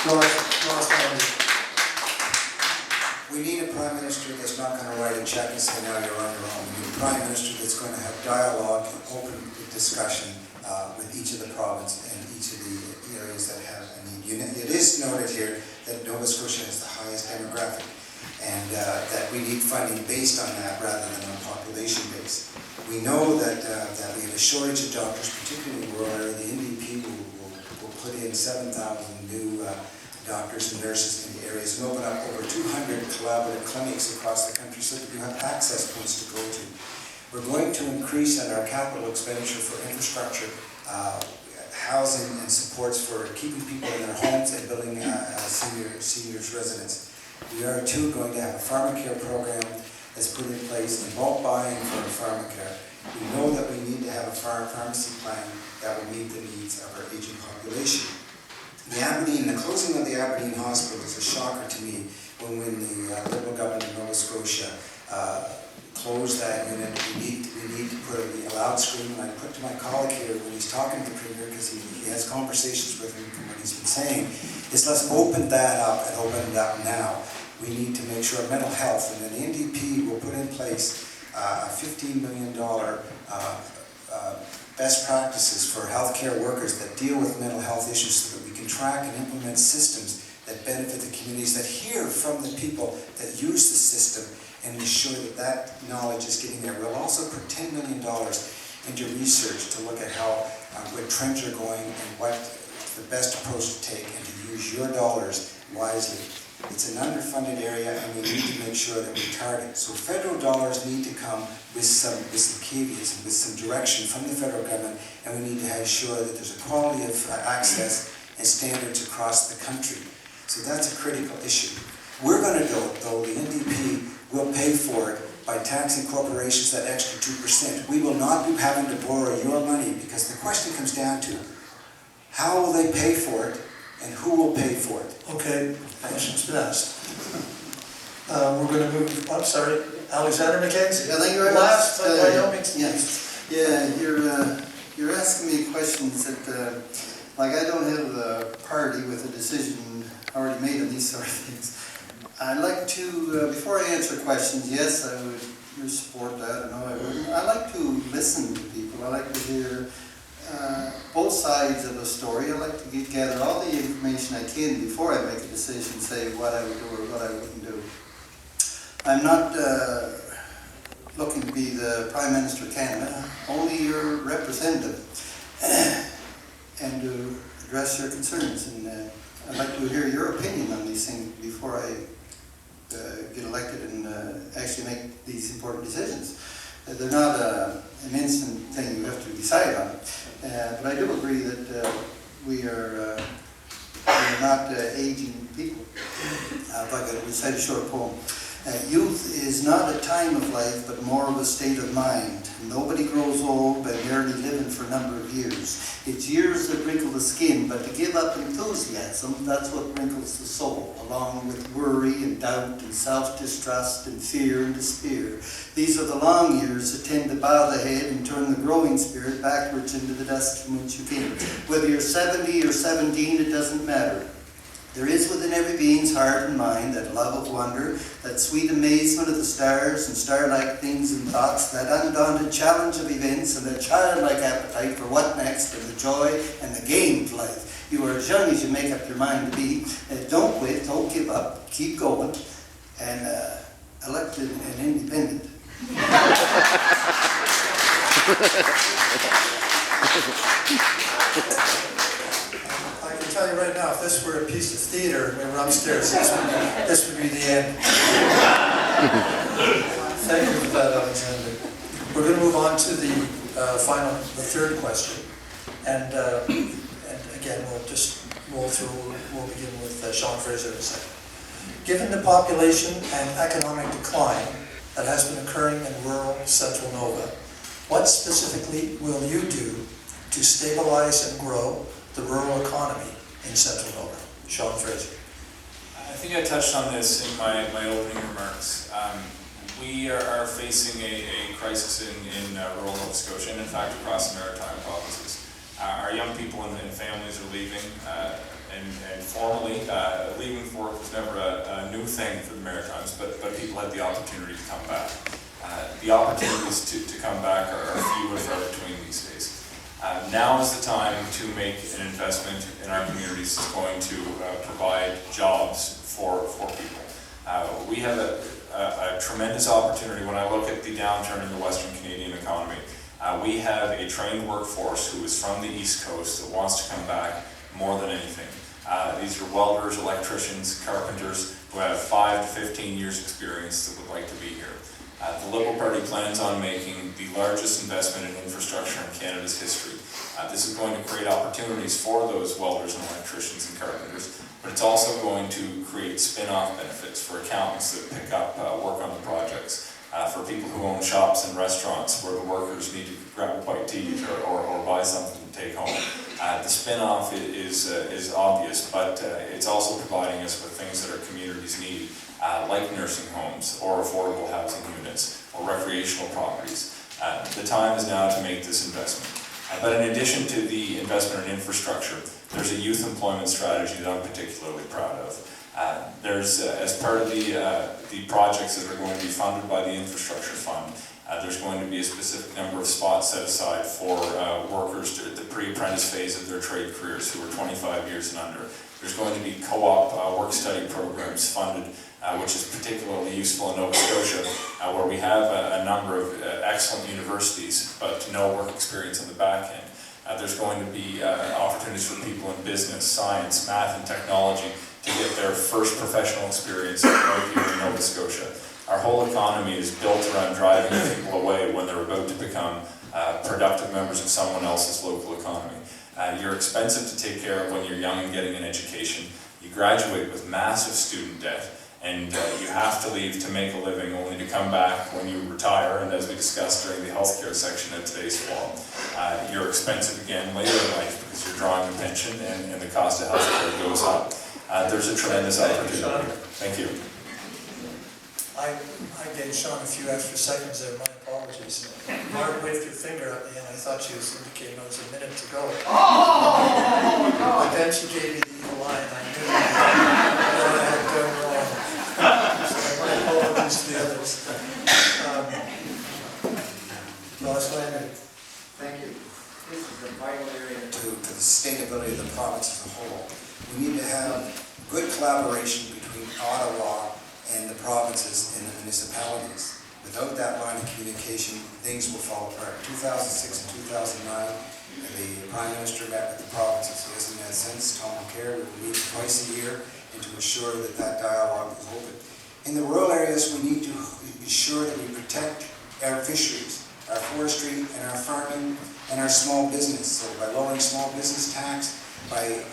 We need a Prime Minister that's not going to write a check and say, now you're on your own. We need a Prime Minister that's going to have dialogue and open discussion with each of the provinces and each of the areas that have a need. It is noted here that Nova Scotia has the highest demographic, and that we need funding based on that rather than on population base. We know that we have a shortage of doctors, particularly in the rural area. The NDP will put in 7,000 new doctors and nurses in the areas and open up over 200 collaborative clinics across the country so that you have access points to go to. We're going to increase on our capital expenditure for infrastructure, housing and supports for keeping people in their homes and building seniors residence. We are too going to have a pharmacare program that's put in place and bulk buying for pharmacare. We know that we need to have a pharmacy plan that will meet the needs of our aging population. The closing of the Aberdeen Hospital is a shocker to me when the Liberal government of Nova Scotia closed that unit. We need to put a loud scream, and I put to my colleague here when he's talking to the Premier, because he has conversations with him from what he's been saying, is let's open that up and open it up now. We need to make sure mental health, and the NDP will put in place a $15 million best practices for healthcare workers that deal with mental health issues so that we can track and implement systems that benefit the communities, that hear from the people that use the system, and ensure that that knowledge is getting there. We'll also put $10 million into research to look at how where trends are going and what the best approach to take, and to use your dollars wisely. It's an underfunded area, and we need to make sure that we target. So federal dollars need to come with some caveats and with some direction from the federal government, and we need to ensure that there's a quality of access and standards across the country. So that's a critical issue. We're going to do it, though. The NDP will pay for it by taxing corporations that extra 2%. We will not be having to borrow your money, because the question comes down to how will they pay for it and who will pay for it? Okay, question's been asked. We're going to move, I'm sorry, Alexander McKenzie. Yeah, thank you very Last, much. but by no means Yes. Yeah, you're asking me questions that, like, I don't have a party with a decision already made on these sort of things. I'd like to, before I answer questions, yes, I would support that, no, I wouldn't. I like to listen to people. I like to hear both sides of a story. I like to gather all the information I can before I make a decision, say what I would do or what I wouldn't do. I'm not looking to be the Prime Minister of Canada, only your representative, and to address your concerns. And I'd like to hear your opinion on these things before I get elected and actually make these important decisions. They're not an instant thing you have to decide on. But I do agree that we're not aging people. If I could recite a short poem. Youth is not a time of life, but more of a state of mind. Nobody grows old by merely living for a number of years. It's years that wrinkle the skin, but to give up enthusiasm, that's what wrinkles the soul, along with worry and doubt and self-distrust and fear and despair. These are the long years that tend to bow the head and turn the growing spirit backwards into the dust from which you came. Whether you're 70 or 17, it doesn't matter. There is within every being's heart and mind that love of wonder, that sweet amazement of the stars and star-like things and thoughts, that undaunted challenge of events, and that childlike appetite for what next, and the joy and the game of life. You are as young as you make up your mind to be. Don't quit, don't give up, keep going, and elected and independent. I can tell you right now, if this were a piece of theater and we were upstairs, this would be the end. Thank you for that, Alexander. We're going to move on to the third question. And again, we'll just roll through. We'll begin with Sean Fraser in a second. Given the population and economic decline that has been occurring in rural Central Nova, what specifically will you do to stabilize and grow the rural economy in Central Nova? Sean Fraser. I think I touched on this in my opening remarks. We are facing a crisis in rural Nova Scotia, and in fact across the maritime provinces. Our young people and families are leaving and formally, leaving for work was never a new thing for the Maritimes, but people had the opportunity to come back. The opportunities to come back are few and far between these days. Now is the time to make an investment in our communities that's going to provide jobs for people. We have a tremendous opportunity when I look at the downturn in the Western Canadian economy. We have a trained workforce who is from the East Coast that wants to come back more than anything. These are welders, electricians, carpenters who have 5 to 15 years experience that would like to be here. The Liberal Party plans on making the largest investment in infrastructure in Canada's history. This is going to create opportunities for those welders and electricians and carpenters, but it's also going to create spin-off benefits for accountants that pick up work on the projects, for people who own shops and restaurants where the workers need to grab a bite to eat or buy something to take home. The spin-off is obvious, but it's also providing us with things that our communities need, like nursing homes or affordable housing units or recreational properties. The time is now to make this investment. But in addition to the investment in infrastructure, there's a youth employment strategy that I'm particularly proud of. There's, as part of the projects that are going to be funded by the infrastructure fund, there's going to be a specific number of spots set aside for workers at the pre-apprentice phase of their trade careers who are 25 years and under. There's going to be co-op work-study programs funded, which is particularly useful in Nova Scotia, where we have a number of excellent universities, but no work experience on the back end. There's going to be opportunities for people in business, science, math, and technology to get their first professional experience right here in Nova Scotia. Our whole economy is built around driving people away when they're about to become productive members of someone else's local economy. You're expensive to take care of when you're young and getting an education. You graduate with massive student debt, and you have to leave to make a living only to come back when you retire, and as we discussed during the healthcare section of today's forum, you're expensive again later in life because you're drawing a pension and the cost of healthcare goes up. There's a tremendous opportunity. Thank you. I gave Sean a few extra seconds there, my apologies. Mark waved her finger at me and I thought she was indicating it was a minute to go. But then she gave me the evil eye and I knew what I had done wrong. So my apologies to the others. Ross Leonard. Thank you. This is a vital area to the sustainability of the province as a whole. We need to have good collaboration between Ottawa and the provinces and the municipalities. Without that line of communication, things will fall apart. 2006 and 2009, the Prime Minister met with the provinces. He hasn't met since. Tom McCare, we will meet twice a year and to ensure that that dialogue is open. In the rural areas, we need to be sure that we protect our fisheries, our forestry, and our farming, and our small business. So by lowering small business tax, by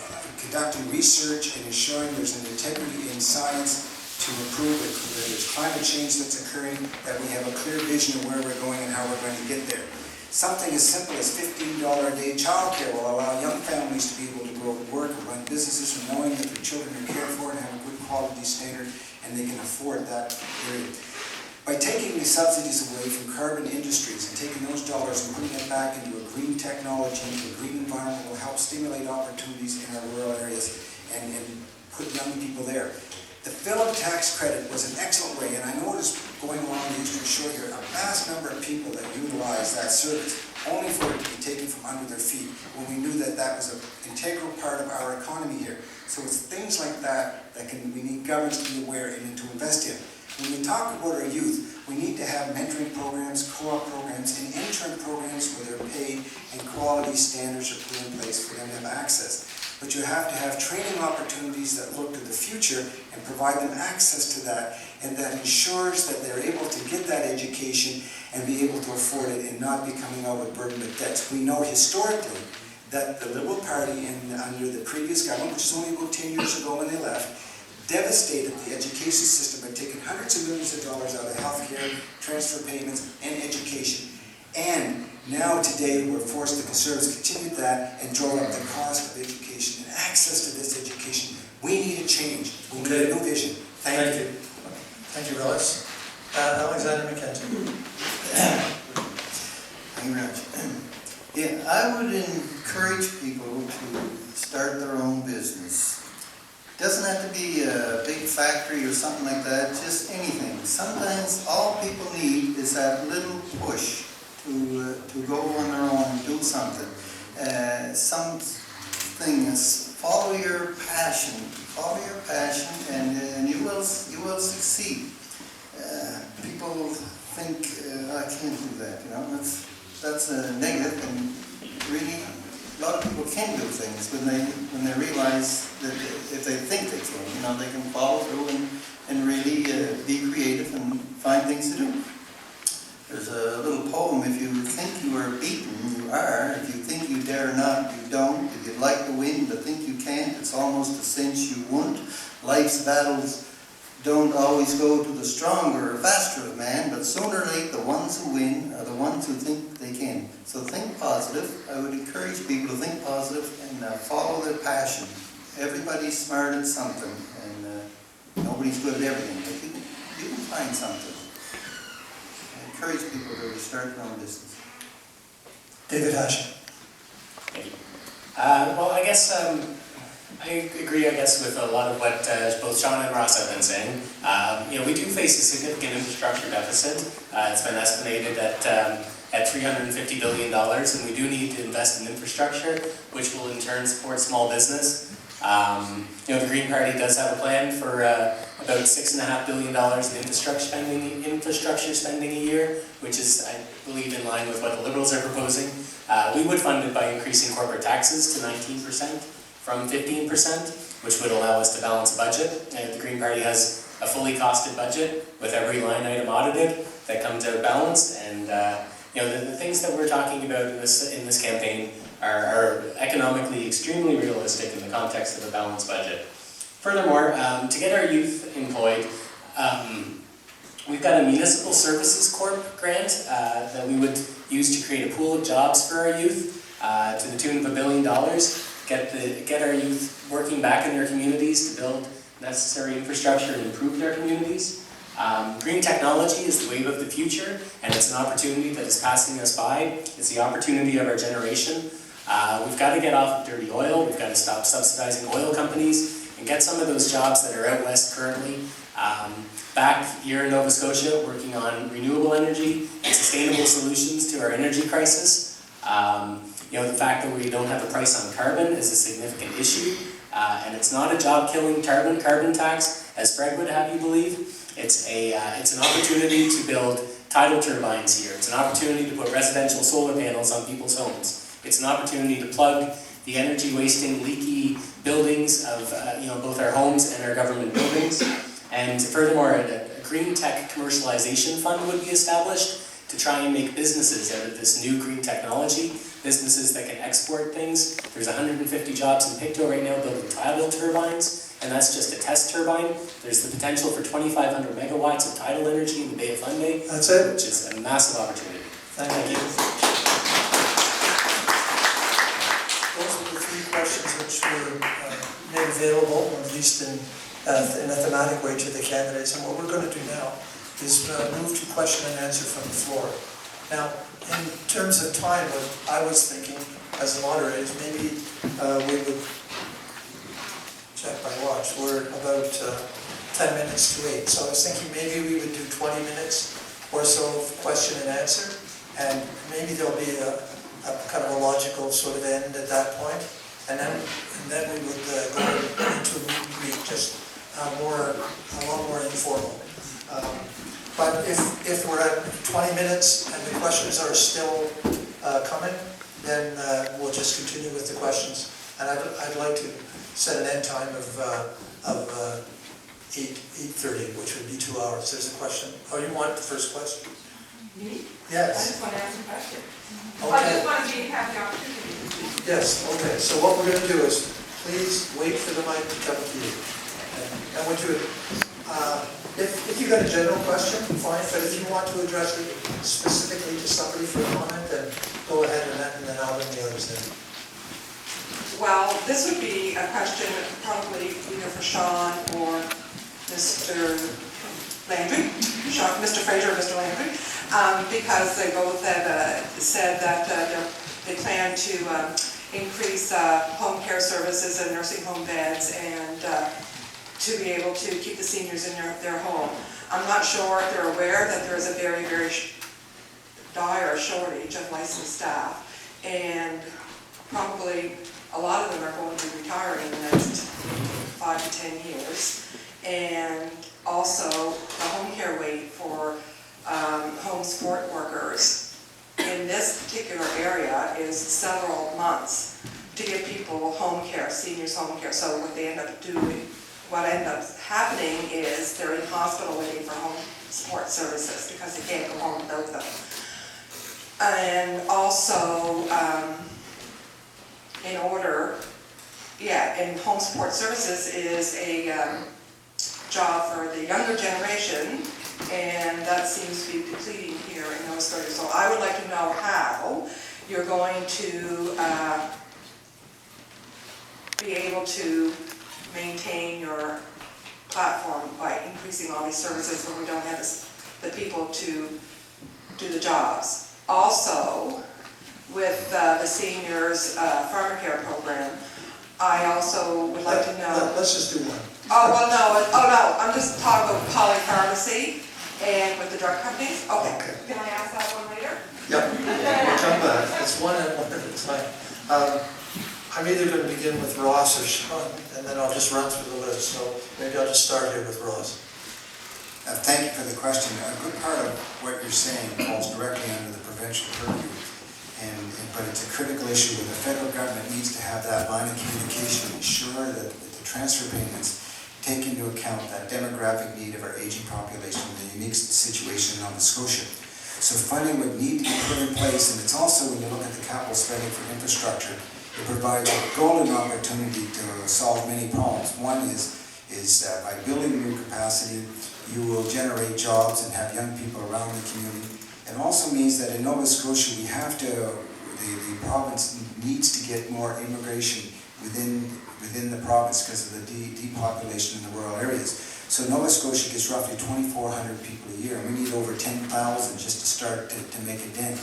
conducting research and ensuring there's an integrity in science to improve that there's climate change that's occurring, that we have a clear vision of where we're going and how we're going to get there. Something as simple as $15 a day childcare will allow young families to be able to go to work and run businesses from knowing that their children are cared for and have a good quality standard and they can afford that area. By taking the subsidies away from carbon industries and taking those dollars and putting them back into a green technology, into a green environment, will help stimulate opportunities in our rural areas and put young people there. The film tax credit was an excellent way, and I noticed going along the Eastern Shore here, a vast number of people that utilize that service, only for it to be taken from under their feet, when we knew that that was an integral part of our economy here. So it's things like that we need governments to be aware and to invest in. When we talk about our youth, we need to have mentoring programs, co-op programs, and intern programs where they're paid and quality standards are put in place for them to have access. But you have to have training opportunities that look to the future and provide them access to that, and that ensures that they're able to get that education and be able to afford it and not be coming out with burden of debts. We know historically that the Liberal Party under the previous government, which is only about 10 years ago when they left, devastated the education system by taking hundreds of millions of dollars out of healthcare, transfer payments, and education. And now today we're forced, the Conservatives continued that and drove up the cost of education and access to this education. We need a change. We need a new vision. Thank you. Thank you, Ross. Alexander McKenzie. Thank you very much. Yeah, I would encourage people to start their own business. doesn't have to be a big factory or something like that, just anything. Sometimes all people need is that little push to go on their own and do something. Something is follow your passion, and you will succeed. People think, I can't do that, you know, that's a negative, and really a lot of people can do things when they realize that if they think they can, you know, they can follow through and really be creative and find things to do. There's a little poem: if you think you are beaten, you are. If you think you dare not, you don't. If you'd like to win but think you can't, it's almost a cinch you won't. Life's battles don't always go to the stronger or faster of man, but sooner or late the ones who win are the ones who think they can. So think positive. I would encourage people to think positive and follow their passion. Everybody's smart at something, and nobody's good at everything, but you can find something. I encourage people to start their own business. David Hashim. Thank you. Well, I guess I agree, with a lot of what both Sean and Ross have been saying. We do face a significant infrastructure deficit. It's been estimated at $350 billion, and we do need to invest in infrastructure, which will in turn support small business. The Green Party does have a plan for about $6.5 billion in infrastructure spending a year, which is, I believe, in line with what the Liberals are proposing. We would fund it by increasing corporate taxes to 19% from 15%, which would allow us to balance a budget. And the Green Party has a fully costed budget with every line item audited that comes out balanced. And the things that we're talking about in this campaign are economically extremely realistic in the context of a balanced budget. Furthermore, to get our youth employed, we've got a Municipal Services Corp grant that we would use to create a pool of jobs for our youth to the tune of $1 billion. Get our youth working back in their communities to build necessary infrastructure and improve their communities. Green technology is the wave of the future, and it's an opportunity that is passing us by. It's the opportunity of our generation. We've got to get off of dirty oil. We've got to stop subsidizing oil companies and get some of those jobs that are out west currently back here in Nova Scotia, working on renewable energy and sustainable solutions to our energy crisis. The fact that we don't have a price on carbon is a significant issue, and it's not a job-killing carbon tax, as Fred would have you believe. It's an opportunity to build tidal turbines here. It's an opportunity to put residential solar panels on people's homes. It's an opportunity to plug the energy-wasting, leaky buildings of both our homes and our government buildings. And furthermore, a green tech commercialization fund would be established to try and make businesses out of this new green technology, businesses that can export things. There's 150 jobs in Pictou right now building tidal turbines, and that's just a test turbine. There's the potential for 2,500 megawatts of tidal energy in the Bay of Fundy. That's it. Which is a massive opportunity. Thank you. Those were the three questions which were made available, or at least in a thematic way, to the candidates. And what we're going to do now is move to question and answer from the floor. Now, in terms of time, what I was thinking as a moderator is maybe we would check my watch. We're about 10 minutes to 8. So I was thinking maybe we would do 20 minutes or so of question and answer, and maybe there'll be a kind of a logical sort of end at that point, and then we would go into a meet and greet, just a lot more informal. But if we're at 20 minutes and the questions are still coming, then we'll just continue with the questions. And I'd like to set an end time of 8:30, which would be 2 hours. There's a question. Oh, you want the first question? Me? Yes. I just want to ask a question. Okay. I just want to have the opportunity. Yes, okay. So what we're going to do is, please wait for the mic to come to you. And would you, if you got a general question, fine, but if you want to address it specifically to somebody for a comment, then go ahead, and then I'll bring the others in. Well, this would be a question probably either for Sean or Mr. Landry, Mr. Fraser or Mr. Landry, because they both have said that they plan to increase home care services and nursing home beds and to be able to keep the seniors in their home. I'm not sure if they're aware that there is a very, very dire shortage of licensed staff, and probably a lot of them are going to be retiring in the next 5 to 10 years. And also, the home care wait for home support workers in this particular area is several months to give people home care, seniors home care. So what ends up happening is they're in hospital waiting for home support services because they can't go home without them. And also, and home support services is a job for the younger generation, and that seems to be depleting here in Nova Scotia. So I would like to know how you're going to be able to maintain your platform by increasing all these services when we don't have the people to do the jobs. Also, with the seniors farmer care program, I also would like to know. Let's just do one. No, I'm just talking about polypharmacy and with the drug companies. Okay, can I ask that one later? Yep, we'll come back. It's one at a time. I'm either going to begin with Ross or Sean, and then I'll just run through the list. So maybe I'll just start here with Ross. Thank you for the question. A good part of what you're saying falls directly under the provincial purview, but it's a critical issue where the federal government needs to have that line of communication, ensure that the transfer payments take into account that demographic need of our aging population and the unique situation in Nova Scotia. So funding would need to be put in place, and it's also, when you look at the capital spending for infrastructure, it provides a golden opportunity to solve many problems. One is by building new capacity, you will generate jobs and have young people around the community. It also means that in Nova Scotia, we have to, the province needs to get more immigration within the province because of the depopulation in the rural areas. So Nova Scotia gets roughly 2,400 people a year, and we need over 10,000 just to start to make a dent,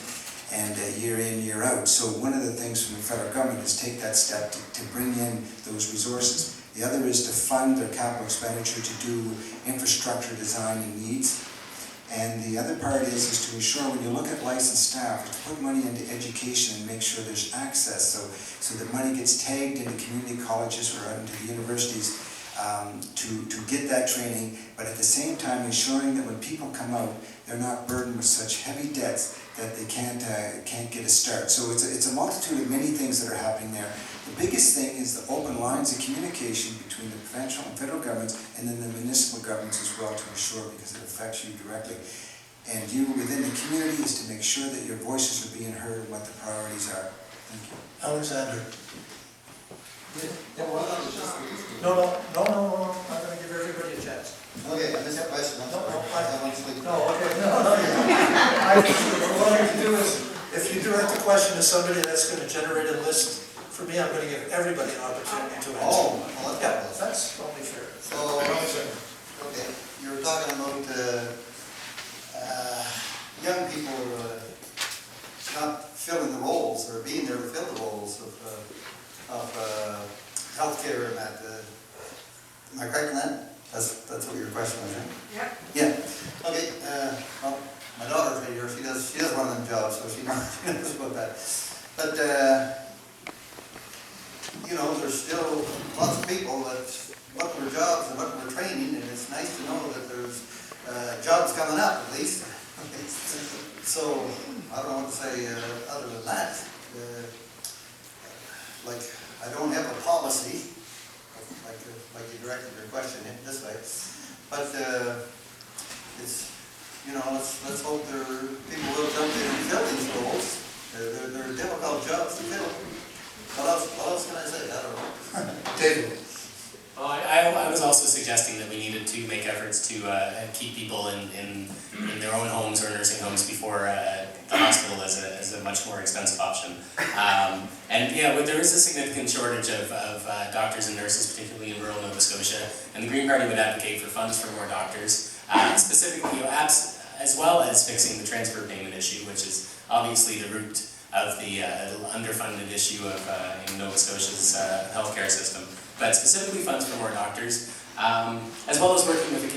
and year in, year out. So one of the things from the federal government is take that step to bring in those resources. The other is to fund their capital expenditure to do infrastructure design and needs. And the other part is to ensure, when you look at licensed staff, is to put money into education and make sure there's access, so that money gets tagged into community colleges or out into the universities to get that training, but at the same time ensuring that when people come out, they're not burdened with such heavy debts that they can't get a start. So it's a multitude of many things that are happening there. The biggest thing is the open lines of communication between the provincial and federal governments, and then the municipal governments as well, to ensure, because it affects you directly. And you within the community is to make sure that your voices are being heard and what the priorities are. Thank you. Alexander. Yeah, well, I was just. No. I'm going to give everybody a chance. Okay, I missed the question. I'm sorry. I went to sleep. No. What I'm going to do is, if you direct the question to somebody that's going to generate a list, for me, I'm going to give everybody an opportunity to answer. Oh, well, Yeah, that's only fair. So, okay, you were talking about young people not filling the roles, or being there to fill the roles of healthcare and that. Am I correct in that? That's what your question was, right? Yeah. Yeah. Okay. Well, my daughter's right here. She does one of them jobs, so she knows about that. But there's still lots of people that look for jobs and look for training, and it's nice to know that there's jobs coming up at least. So I don't know what to say other than that. Like, I don't have a policy, like you directed your question in this way, but it's, let's hope people will jump in and fill these roles. They're difficult jobs to fill. What else can I say? I don't know. David. Well, I was also suggesting that we needed to make efforts to keep people in their own homes or nursing homes before the hospital is a much more expensive option. And there is a significant shortage of doctors and nurses, particularly in rural Nova Scotia, and the Green Party would advocate for funds for more doctors, specifically, as well as fixing the transfer payment issue, which is obviously the root of the underfunded issue of in Nova Scotia's healthcare system. but specifically funds for more doctors, as well as working with the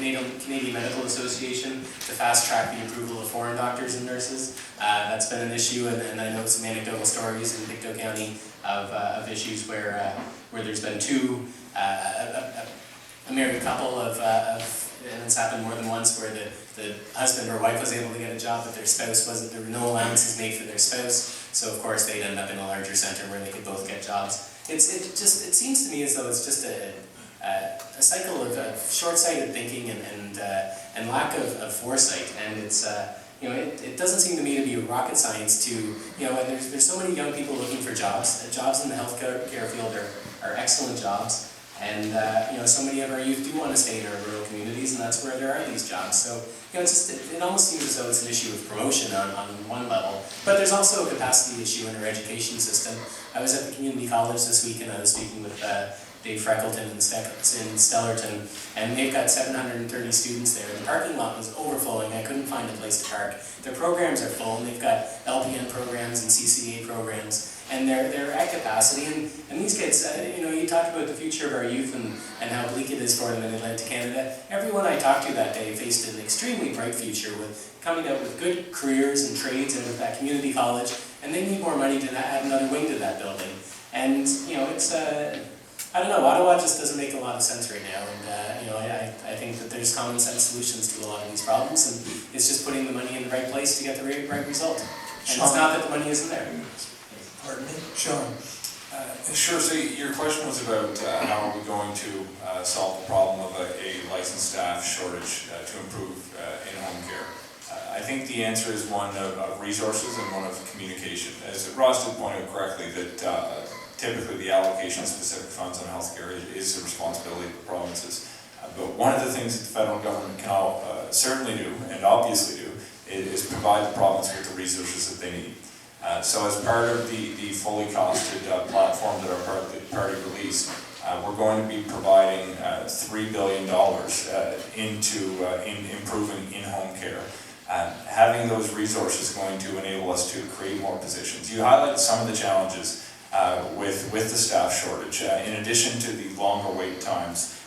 Canadian Medical Association to fast track the approval of foreign doctors and nurses. That's been an issue, and I know some anecdotal stories in Pictou County of issues where there's been a married couple and it's happened more than once, where the husband or wife was able to get a job, but their spouse wasn't. There were no allowances made for their spouse, so of course they'd end up in a larger center where they could both get jobs. It seems to me as though it's just a cycle of short-sighted thinking and lack of foresight, and it's it doesn't seem to me to be rocket science to there's so many young people looking for jobs. Jobs in the healthcare field are excellent jobs. And so many of our youth do want to stay in our rural communities, and that's where there are these jobs. So it almost seems as though it's an issue of promotion on one level, but there's also a capacity issue in our education system. I was at the community college this week, and I was speaking with Dave Freckleton in Stellarton, and they've got 730 students there. The parking lot was overflowing. I couldn't find a place to park. Their programs are full, and they've got LPN programs and CCA programs. And they're at capacity, and these kids, you talked about the future of our youth and how bleak it is for them in Atlantic Canada. Everyone I talked to that day faced an extremely bright future with coming out with good careers and trades out of that community college, and they need more money to add another wing to that building. And it's I don't know, Ottawa just doesn't make a lot of sense right now, and I think that there's common sense solutions to a lot of these problems, and it's just putting the money in the right place to get the right result. And it's not that the money isn't there. Pardon me? Sean? Sure, so your question was about how are we going to solve the problem of a licensed staff shortage to improve in-home care. I think the answer is one of resources and one of communication. As Ross did point out correctly, that typically the allocation of specific funds on healthcare is the responsibility of the provinces. But one of the things that the federal government can certainly do, and obviously do, is provide the province with the resources that they need. So as part of the fully costed platform that our party released, we're going to be providing $3 billion into improving in-home care. Having those resources is going to enable us to create more positions. You highlighted some of the challenges with the staff shortage. In addition to the longer wait times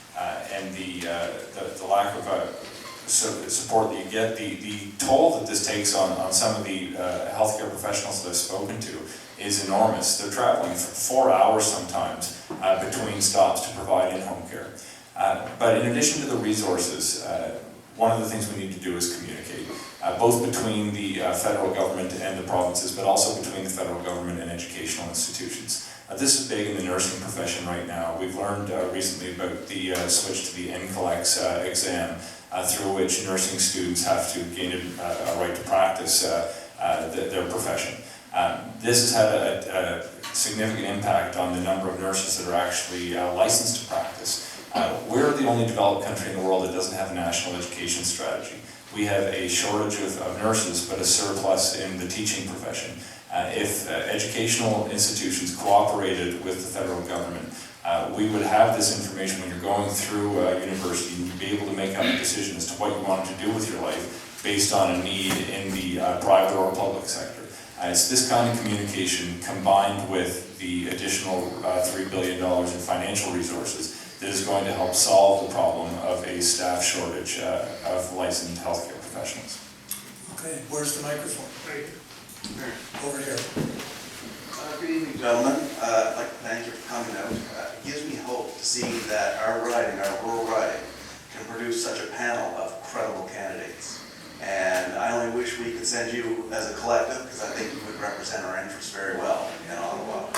and the lack of support that you get, the toll that this takes on some of the healthcare professionals that I've spoken to is enormous. They're traveling for 4 hours sometimes between stops to provide in-home care. But in addition to the resources, one of the things we need to do is communicate, both between the federal government and the provinces, but also between the federal government and educational institutions. This is big in the nursing profession right now. We've learned recently about the switch to the NCLEX exam, through which nursing students have to gain a right to practice their profession. This has had a significant impact on the number of nurses that are actually licensed to practice. We're the only developed country in the world that doesn't have a national education strategy. We have a shortage of nurses, but a surplus in the teaching profession. If educational institutions cooperated with the federal government, we would have this information when you're going through university, and you'd be able to make up a decision as to what you wanted to do with your life based on a need in the private or public sector. It's this kind of communication combined with the additional $3 billion in financial resources that is going to help solve the problem of a staff shortage of licensed healthcare professionals. Okay, where's the microphone? Right. Over here. Good evening, gentlemen. I'd like to thank you for coming out. It gives me hope to see that our rural riding, can produce such a panel of credible candidates. And I only wish we could send you as a collective, because I think you would represent our interests very well in Ottawa.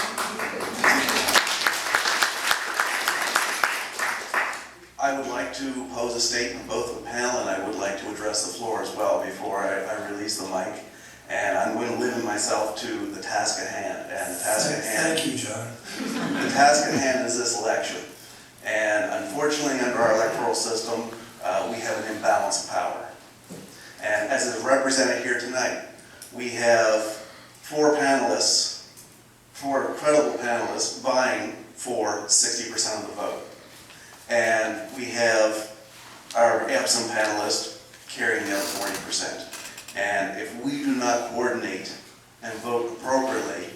I would like to pose a statement both to the panel, and I would like to address the floor as well before I release the mic. And I'm going to limit myself to the task at hand. And the task at hand. Thank you, John. The task at hand is this election. And unfortunately, under our electoral system, we have an imbalance of power. And as is represented here tonight, we have four credible panelists vying for 60% of the vote. And we have our absent panelist carrying the other 40%. And if we do not coordinate and vote appropriately,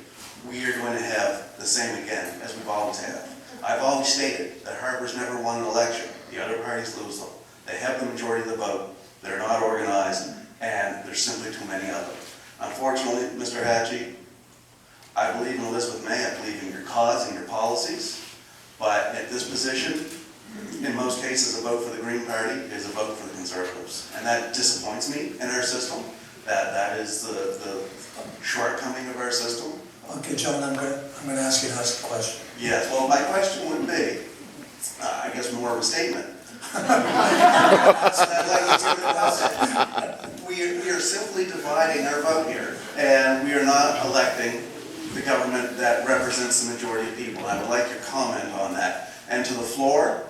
we are going to have the same again as we've always had. I've always stated that Harper's never won an election. The other parties lose them. They have the majority of the vote. They're not organized, and there's simply too many of them. Unfortunately, Mr. Hatchie, I believe in Elizabeth May. I believe in your cause and your policies. But at this position, in most cases, a vote for the Green Party is a vote for the Conservatives. And that disappoints me in our system. That is the shortcoming of our system. Okay, John, I'm going to ask you to ask a question. Yes, well, my question would be, I guess more of a statement. We are simply dividing our vote here, and we are not electing the government that represents the majority of people. I would like your comment on that. And to the floor,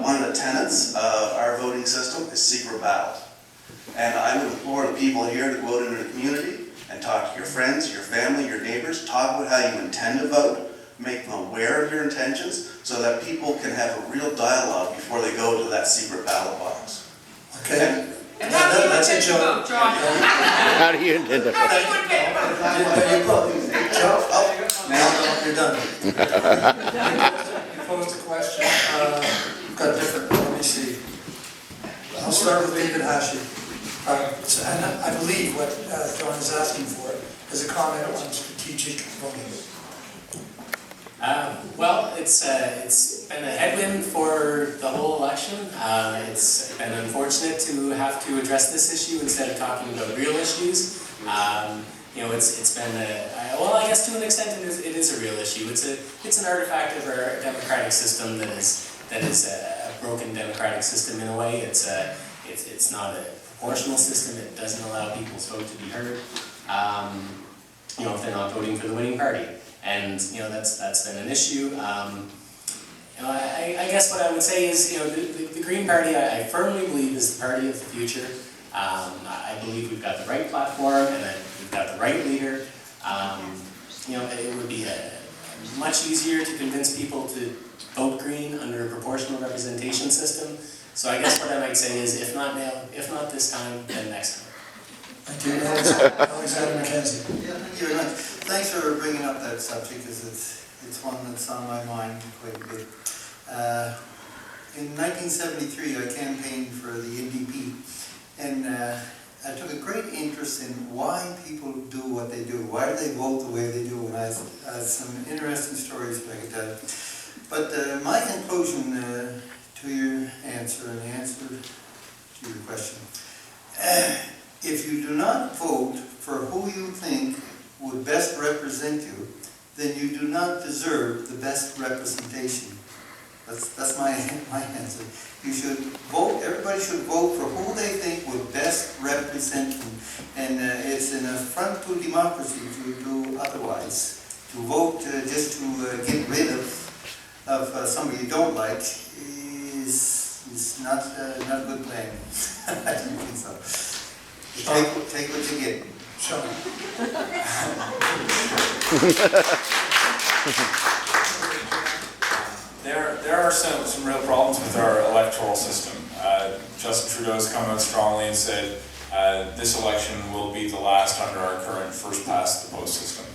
one of the tenets of our voting system is secret ballot. And I would implore the people here to go out into the community and talk to your friends, your family, your neighbors, talk about how you intend to vote, make them aware of your intentions, so that people can have a real dialogue before they go to that secret ballot box. Okay? And how do you That's intend it, to John. vote, John? How do you intend to? How do you intend to vote? Now, you're done. You posed a question. We've got different, let me see. I'll start with David Hashi. And I believe what John is asking for is a comment on strategic voting. Well, it's been a headwind for the whole election. It's been unfortunate to have to address this issue instead of talking about real issues. You know, it's been well, I guess to an extent it is a real issue. It's an artifact of our democratic system that is a broken democratic system in a way. It's not a proportional system. It doesn't allow people's vote to be heard. You know, if they're not voting for the winning party. And, you know, that's been an issue. You know, I guess what I would say is, you know, the Green Party, I firmly believe is the party of the future. I believe we've got the right platform and that we've got the right leader. You know, it would be much easier to convince people to vote Green under a proportional representation system. So I guess what I might say is, if not now, if not this time, then next time. Thank you, Alexander McKenzie. Yeah, thank you very much. Thanks for bringing up that subject, because it's one that's on my mind quite a bit. In 1973, I campaigned for the NDP, and I took a great interest in why people do what they do. Why do they vote the way they do? And I have some interesting stories that I could tell. But my conclusion to your answer, and the answer to your question, if you do not vote for who you think would best represent you, then you do not deserve the best representation. That's my answer. You should vote, everybody should vote for who they think would best represent them. And it's an affront to democracy to do otherwise. To vote just to get rid of somebody you don't like is not a good plan. I don't think so. Take what you get. Sean. There are some real problems with our electoral system. Justin Trudeau's come out strongly and said this election will be the last under our current first past the post system.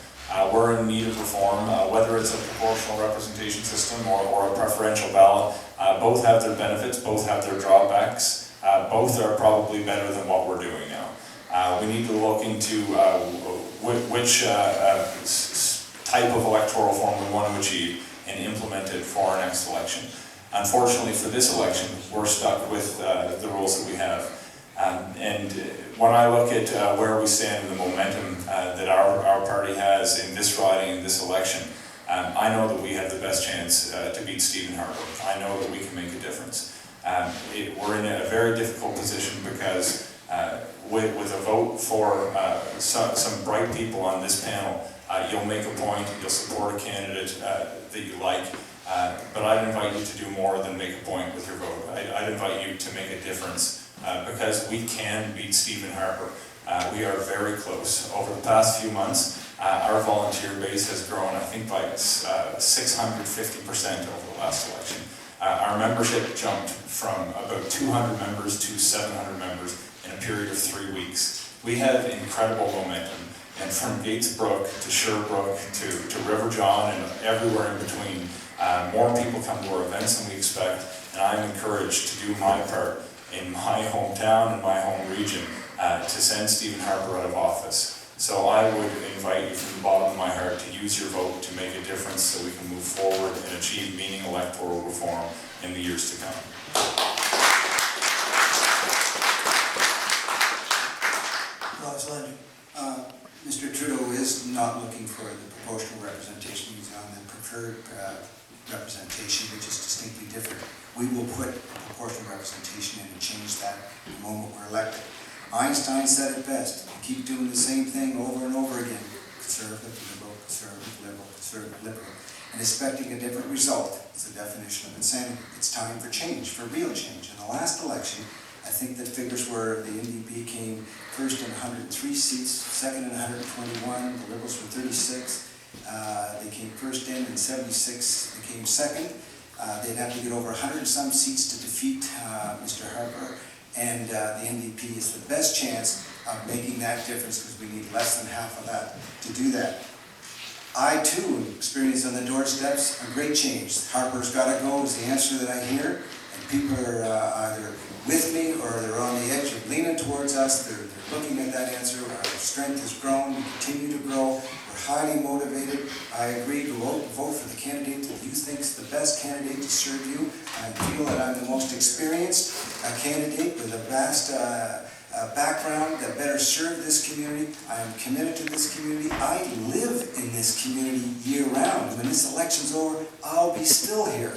We're in need of reform, whether it's a proportional representation system or a preferential ballot. Both have their benefits, both have their drawbacks. Both are probably better than what we're doing now. We need to look into which type of electoral reform we want to achieve and implement it for our next election. Unfortunately for this election, we're stuck with the rules that we have. And when I look at where we stand and the momentum that our party has in this riding, in this election, I know that we have the best chance to beat Stephen Harper. I know that we can make a difference. We're in a very difficult position because with a vote for some bright people on this panel, you'll make a point, you'll support a candidate that you like, but I'd invite you to do more than make a point with your vote. I'd invite you to make a difference because we can beat Stephen Harper. We are very close. Over the past few months, our volunteer base has grown, I think, by 650% over the last election. Our membership jumped from about 200 members to 700 members in a period of 3 weeks. We have incredible momentum, And from Gates Brook to Sherbrooke to River John and everywhere in between, more people come to our events than we expect, and I'm encouraged to do my part in my hometown and my home region to send Stephen Harper out of office. So I would invite you from the bottom of my heart to use your vote to make a difference so we can move forward and achieve meaningful electoral reform in the years to come. Ross Landry. Mr. Trudeau is not looking for the proportional representation. He's on the preferred representation, which is distinctly different. We will put a proportional representation in and change that the moment we're elected. Einstein said it best: you keep doing the same thing over and over again. Conservative, liberal, conservative, liberal, conservative, liberal. And expecting a different result is the definition of insanity. It's time for change, for real change. In the last election, I think the figures were the NDP came first in 103 seats, second in 121, the Liberals were 36. They came first in 76, they came second. They'd have to get over 100 and some seats to defeat Mr. Harper, and the NDP is the best chance of making that difference because we need less than half of that to do that. I too experienced on the doorsteps a great change. Harper's got to go is the answer that I hear, and people are either with me or they're on the edge of leaning towards us. They're looking at that answer. Our strength has grown, we continue to grow. We're highly motivated. I agree to vote for the candidate that you think is the best candidate to serve you. I feel that I'm the most experienced candidate with a vast background that better serve this community. I am committed to this community. I live in this community year-round. When this election's over, I'll be still here.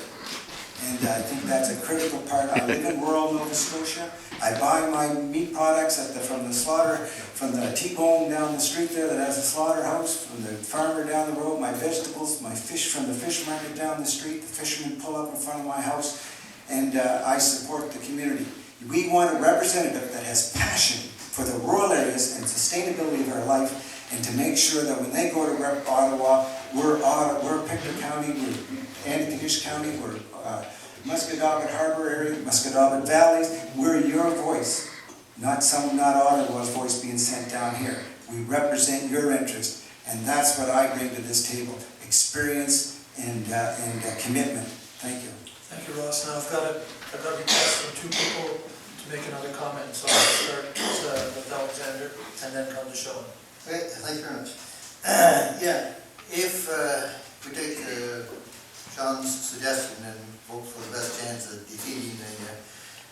And I think that's a critical part. I live in rural Nova Scotia. I buy my meat products from the slaughter, from the T-bone down the street there that has a slaughterhouse, from the farmer down the road, my vegetables, my fish from the fish market down the street, the fishermen pull up in front of my house, and I support the community. We want a representative that has passion for the rural areas and sustainability of our life, and to make sure that when they go to rep Ottawa, we're Pictou County, we're Antigonish County, we're Musquodobit Harbour area, Musquodobit Valleys, we're your voice, not Ottawa's voice being sent down here. We represent your interest, and that's what I bring to this table: experience and commitment. Thank you. Thank you, Ross. Now I've got a request from two people to make another comment, so I'll start with Alexander and then come to Sean. Okay, thank you very much. Yeah, if we take Sean's suggestion and vote for the best chance at defeating the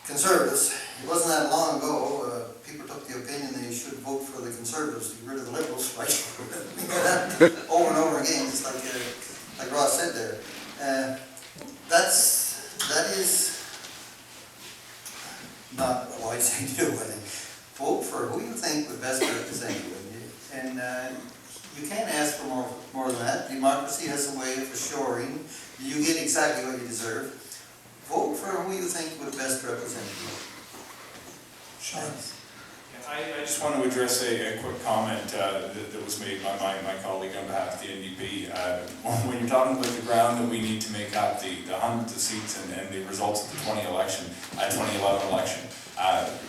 Conservatives, it wasn't that long ago, people took the opinion they should vote for the Conservatives to get rid of the Liberals, right? Over and over again, just like Ross said there. That is not a wise thing to do, I think. Vote for who you think would best represent you. And you can't ask for more than that. Democracy has a way of assuring you get exactly what you deserve. Vote for who you think would best represent you. Sean. I just want to address a quick comment that was made by my colleague on behalf of the NDP. When you're talking about the ground that we need to make up the hundreds of seats and the results of the 2011 election,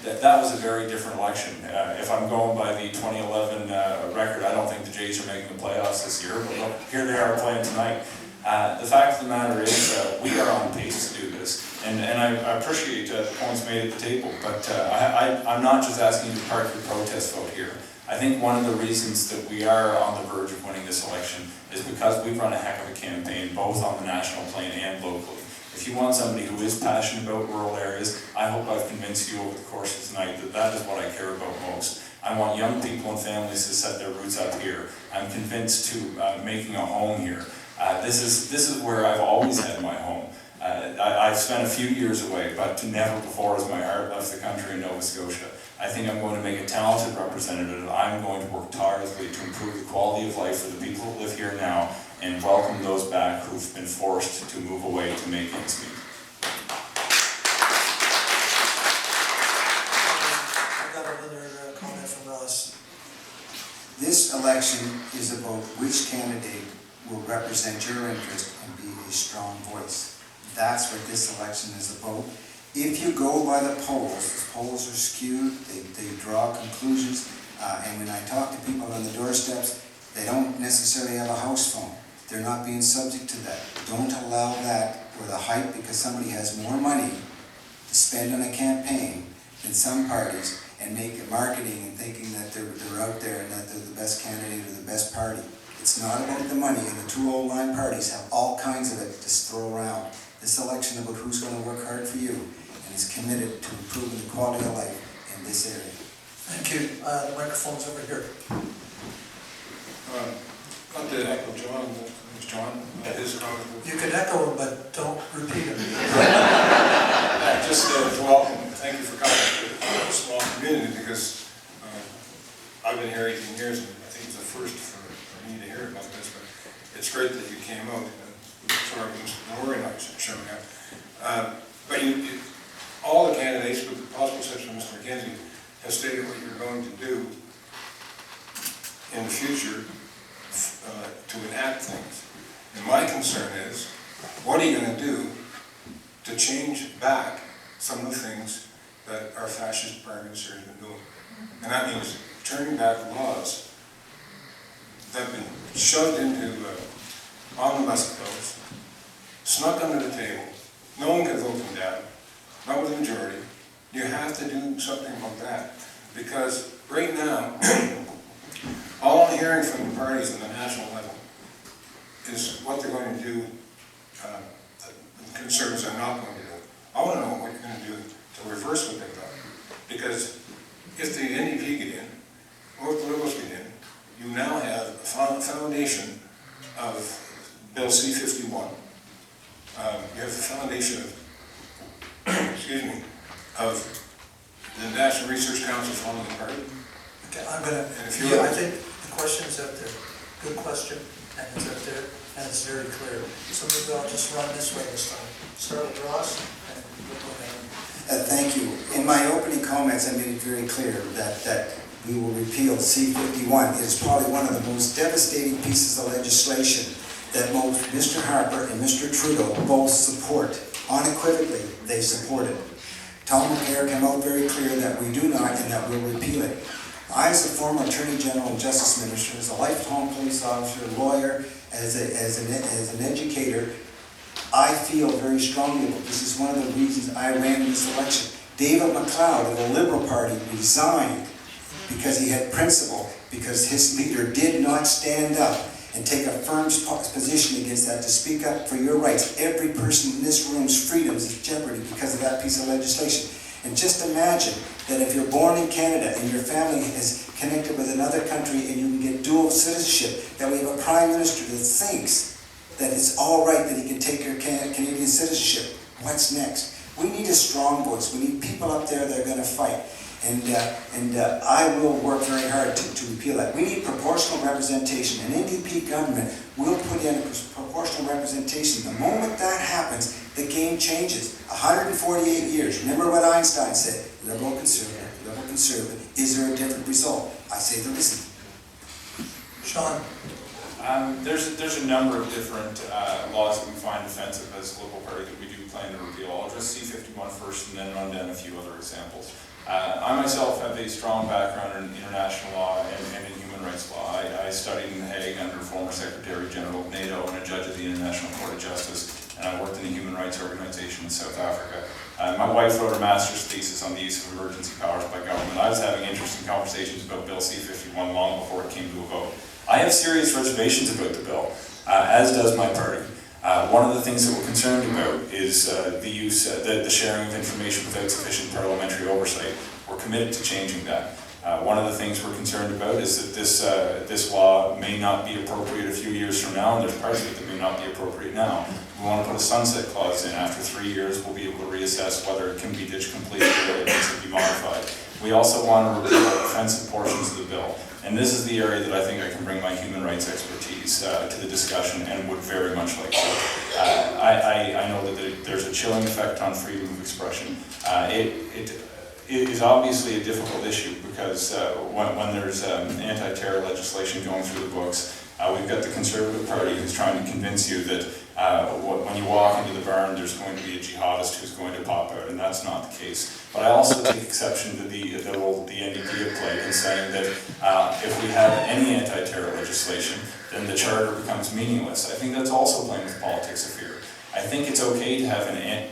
that was a very different election. If I'm going by the 2011 record, I don't think the Jays are making the playoffs this year, but look, here they are playing tonight. The fact of the matter is we are on pace to do this, and I appreciate the points made at the table, but I'm not just asking you to park your protest vote here. I think one of the reasons that we are on the verge of winning this election is because we've run a heck of a campaign, both on the national plane and locally. If you want somebody who is passionate about rural areas, I hope I've convinced you over the course of tonight that that is what I care about most. I want young people and families to set their roots up here. I'm convinced to making a home here. This is where I've always had my home. I've spent a few years away, but never before has my heart left the country in Nova Scotia. I think I'm going to make a talented representative. I'm going to work tirelessly to improve the quality of life for the people who live here now and welcome those back who've been forced to move away to make ends meet. I've got another comment from Ross. This election is about which candidate will represent your interest and be a strong voice. That's what this election is about. If you go by the polls are skewed, they draw conclusions. And when I talk to people on the doorsteps, they don't necessarily have a house phone. They're not being subject to that. Don't allow that or the hype because somebody has more money to spend on a campaign than some parties and make it marketing and thinking that they're out there and that they're the best candidate or the best party. It's not about the money, and the two old line parties have all kinds of it to throw around. This election about who's going to work hard for you and is committed to improving the quality of life in this area. Thank you. The microphone's over here. Not to echo John, his comment. You can echo him, but don't repeat him. Just to welcome, thank you for coming to a small community because I've been here 18 years and I think it's a first for me to hear about this, but it's great that you came out. Sorry, I'm very nice showing up. But all the candidates, with the possible exception of Mr. McKenzie, have stated what you're going to do in the future to enact things. And my concern is, what are you going to do to change back some of the things that our fascist prime minister has been doing? And that means turning back laws that have been shoved into omnibus bills, snuck under the table. No one can vote them down, not with a majority. You have to do something about that. Because right now, all I'm hearing from the parties on the national level is what they're going to do, the Conservatives are not going to do. I want to know what you're going to do to reverse what they've done. Because if the NDP get in, or if the Liberals get in, you now have a foundation of Bill C-51. You have the foundation of, excuse me, of the National Research Council falling apart. Okay, I'm gonna, I think the question's out there. Good question, and it's out there, and it's very clear. So maybe I'll just run this way this time. Start with Ross, and we'll go down. Thank you. In my opening comments, I made it very clear that we will repeal C-51. It is probably one of the most devastating pieces of legislation that both Mr. Harper and Mr. Trudeau both support. Unequivocally, they support it. Tom McCare came out very clear that we do not and that we'll repeal it. I, as a former Attorney General and Justice Minister, as a lifelong police officer, lawyer, as an educator, I feel very strongly about this. Is one of the reasons I ran in this election. David McLeod of the Liberal Party resigned because he had principle, because his leader did not stand up and take a firm position against that, to speak up for your rights. Every person in this room's freedom is in jeopardy because of that piece of legislation. And just imagine that if you're born in Canada and your family is connected with another country and you can get dual citizenship, that we have a Prime Minister that thinks that it's all right that he can take your Canadian citizenship. What's next? We need a strong voice. We need people up there that are going to fight. And I will work very hard to repeal that. We need proportional representation. An NDP government will put in proportional representation. The moment that happens, the game changes. 148 years. Remember what Einstein said, liberal conservative, liberal conservative. Is there a different result? I say there isn't. Sean? There's a number of different laws that we find offensive as a local party that we do plan to repeal. I'll address C-51 first and then run down a few other examples. I myself have a strong background in international law and in human rights law. I studied in The Hague under former Secretary General of NATO and a judge of the International Court of Justice, and I worked in the Human Rights Organization in South Africa. My wife wrote a master's thesis on the use of emergency powers by government. I was having interesting conversations about Bill C-51 long before it came to a vote. I have serious reservations about the bill, as does my party. One of the things that we're concerned about is the use, the sharing of information without sufficient parliamentary oversight. We're committed to changing that. One of the things we're concerned about is that this law may not be appropriate a few years from now, and there's parts of it that may not be appropriate now. We want to put a sunset clause in. After 3 years, we'll be able to reassess whether it can be ditched completely or it needs to be modified. We also want to repeal offensive portions of the bill. And this is the area that I think I can bring my human rights expertise to the discussion and would very much like to. I know that there's a chilling effect on freedom of expression. It is obviously a difficult issue because when there's anti-terror legislation going through the books, we've got the Conservative Party who's trying to convince you that when you walk into the barn, there's going to be a jihadist who's going to pop out, and that's not the case. But I also take exception to the role the NDP have played in saying that if we have any anti-terror legislation, then the charter becomes meaningless. I think that's also playing with politics of fear. I think it's okay to have a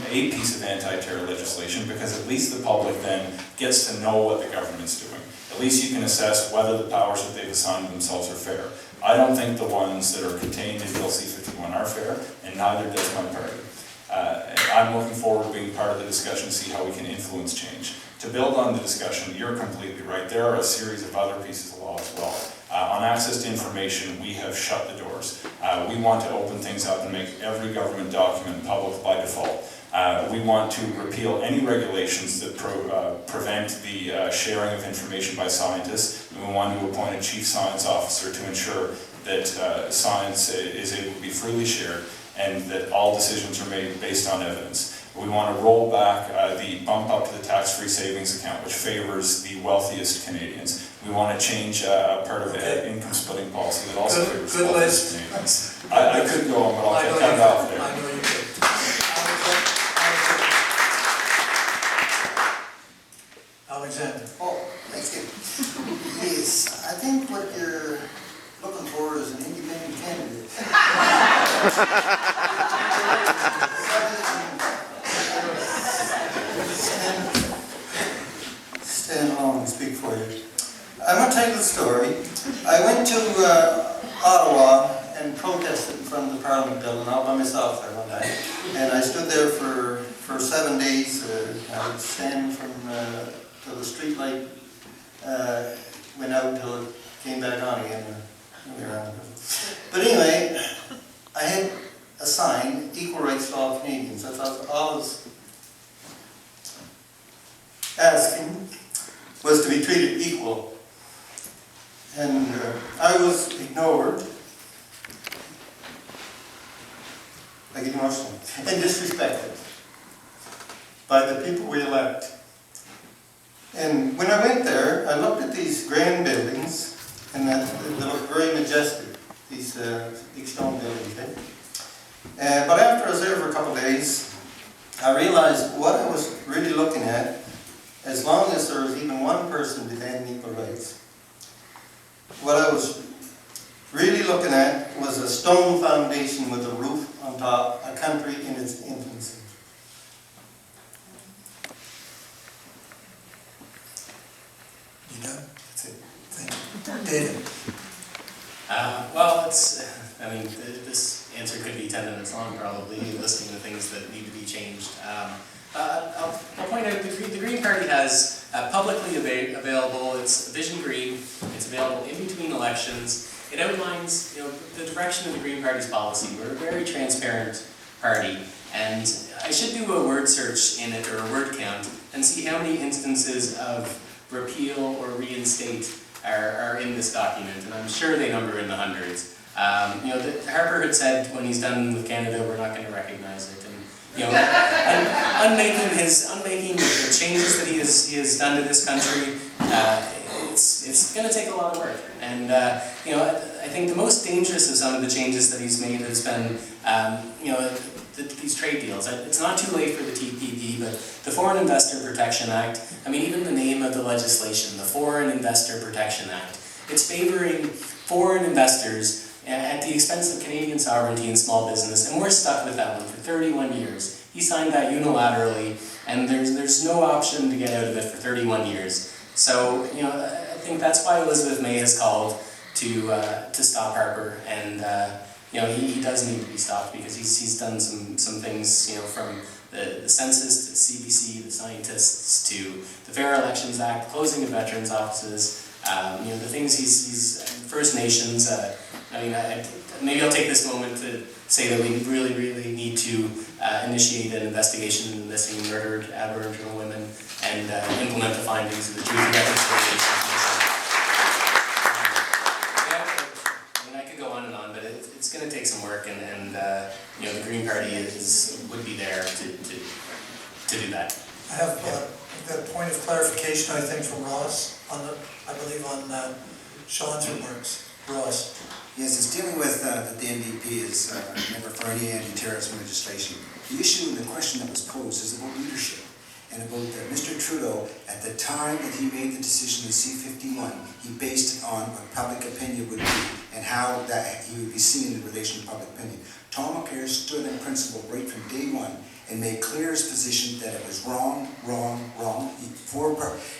piece of anti-terror legislation because at least the public then gets to know what the government's doing. At least you can assess whether the powers that they've assigned themselves are fair. I don't think the ones that are contained in Bill C-51 are fair, and neither does my party. I'm looking forward to being part of the discussion to see how we can influence change. To build on the discussion, you're completely right. There are a series of other pieces of law as well. On access to information, we have shut the doors. We want to open things up and make every government document public by default. We want to repeal any regulations that prevent the sharing of information by scientists. We want to appoint a chief science officer to ensure that science is able to be freely shared and that all decisions are made based on evidence. We want to roll back the bump up to the tax-free savings account, which favors the wealthiest Canadians. We want to change part of the income splitting policy that also favors the wealthiest Canadians. I could go on, but I'll cut it off there. I know you could. Alexander. Oh, thank you. Yes, I think what you're looking for is an independent candidate. Stand along and speak for you. I'm going to tell you the story. I went to Ottawa and protested in front of the Parliament building all by myself there one night. And I stood there for 7 days. I would stand from till the street light went out until it came back on again. But anyway, I had a sign, equal rights to all Canadians. That's all I was asking, was to be treated equal. And I was ignored, I get emotional, and disrespected by the people we elect. And when I went there, I looked at these grand buildings, and they looked very majestic, these big stone buildings. But after I was there for a couple of days, I realized what I was really looking at, as long as there was even one person demanding equal rights, what I was really looking at was a stone foundation with a roof on top, a country in its infancy. You know? That's it. Thank you. David. Well, this answer could be 10 minutes long, probably, listing the things that need to be changed. I'll point out the Green Party has publicly available, it's Vision Green, it's available in between elections. It outlines the direction of the Green Party's policy. We're a very transparent party, and I should do a word search in it, or a word count, and see how many instances of repeal or reinstate are in this document, and I'm sure they number in the hundreds. Harper had said when he's done with Canada, we're not going to recognize it, and unmaking the changes that he has done to this country, it's going to take a lot of work. And I think the most dangerous of some of the changes that he's made has been these trade deals. It's not too late for the TPP, but the Foreign Investor Protection Act, even the name of the legislation, the Foreign Investor Protection Act, it's favoring foreign investors at the expense of Canadian sovereignty and small business, and we're stuck with that one for 31 years. He signed that unilaterally, and there's no option to get out of it for 31 years. So, I think that's why Elizabeth May has called to stop Harper, and he does need to be stopped because he's done some things, from the census to CBC, the scientists, to the Fair Elections Act, closing of veterans' offices, the things he's First Nations. Maybe I'll take this moment to say that we really, really need to initiate an investigation into missing and murdered Aboriginal women and implement the findings of the Truth and Reconciliation Commission. I could go on and on, but it's going to take some work, and the Green Party would be there to do that. I've got a point of clarification, I think, from Ross, I believe on Sean's remarks. Ross. Yes, it's dealing with that the NDP is a member for any anti-terrorism legislation. The issue and the question that was posed is about leadership and about Mr. Trudeau, at the time that he made the decision in C-51, he based it on what public opinion would be and how that he would be seen in relation to public opinion. Tom Mulcair stood in principle right from day one and made clear his position that it was wrong, wrong, wrong. 4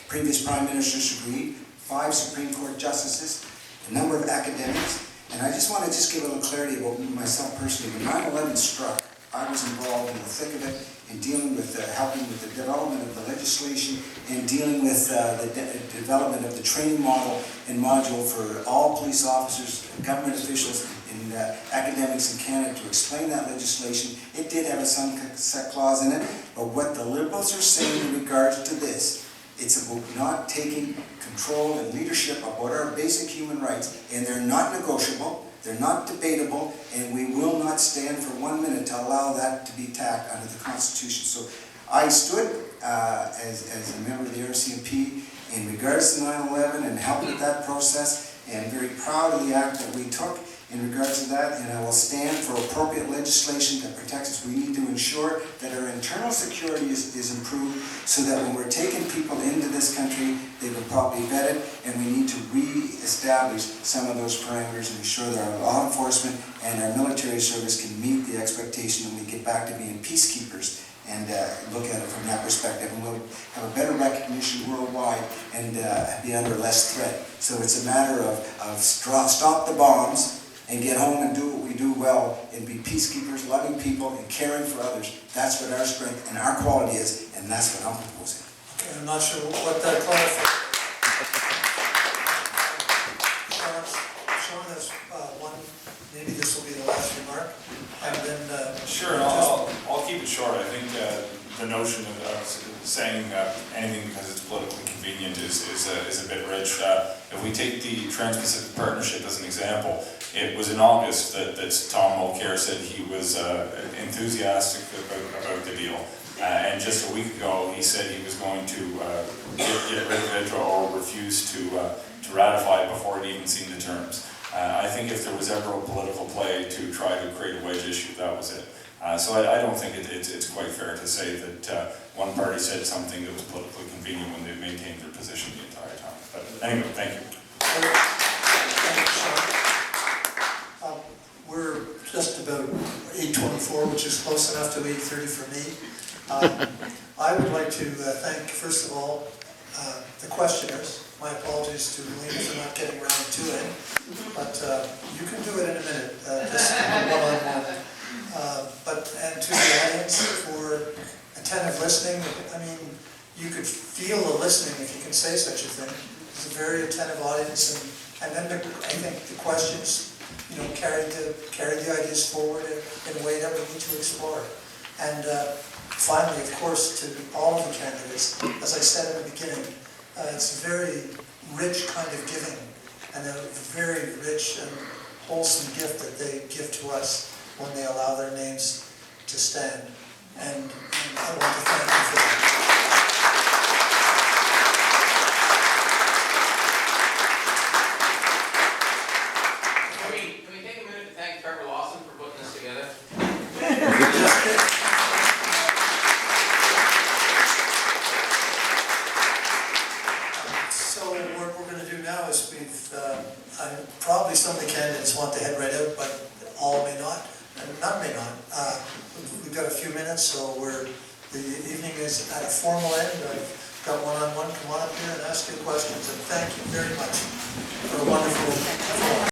previous prime ministers agreed, 5 Supreme Court justices, a number of academics, and I just want to give a little clarity about myself personally. When 9/11 struck, I was involved in the thick of it in dealing with, helping with the development of the legislation and dealing with the development of the training model and module for all police officers, government officials, and academics in Canada to explain that legislation. It did have a sunset clause in it, but what the Liberals are saying in regards to this, it's about not taking control and leadership about our basic human rights, and they're not negotiable, they're not debatable, and we will not stand for 1 minute to allow that to be tacked under the Constitution. So I stood as a member of the RCMP in regards to 9/11 and helped with that process, and very proud of the act that we took in regards to that, and I will stand for appropriate legislation that protects us. We need to ensure that our internal security is improved so that when we're taking people into this country, they will properly vetted, and we need to re-establish some of those parameters and ensure that our law enforcement and our military service can meet the expectation when we get back to being peacekeepers and look at it from that perspective, and we'll have a better recognition worldwide and be under less threat. So it's a matter of stop the bombs and get home and do what we do well and be peacekeepers, loving people and caring for others. That's what our strength and our quality is, and that's what I'm proposing. Okay, I'm not sure what that clarifies. Sean has one, maybe this will be the last remark, and then... Sure, I'll keep it short. I think the notion of saying anything because it's politically convenient is a bit rich. If we take the Trans-Pacific Partnership as an example, it was in August that Tom Mulcair said he was enthusiastic about the deal. And just a week ago, he said he was going to get rid of it or refuse to ratify it before he'd even seen the terms. I think if there was ever a political play to try to create a wedge issue, that was it. So I don't think it's quite fair to say that one party said something that was politically convenient when they maintained their position the entire time. But anyway, thank you. Thank you, Sean. We're just about 8:24, which is close enough to 8:30 for me. I would like to thank, first of all, the questioners. My apologies to Lena for not getting around to it, but you can do it in a minute, just one-on-one. And to the audience for attentive listening. I mean, you could feel the listening, if you can say such a thing. It's a very attentive audience, and then I think the questions, carried the ideas forward in a way that we need to explore. And finally, of course, to all of the candidates, as I said in the beginning, it's a very rich kind of giving, and a very rich and wholesome gift that they give to us when they allow their names to stand. And I want to thank you for that. Probably some of the candidates want to head right out, but all may not, and none may not. We've got a few minutes, so the evening is at a formal end. I've got one-on-one. Come on up here and ask your questions, and thank you very much for a wonderful forum.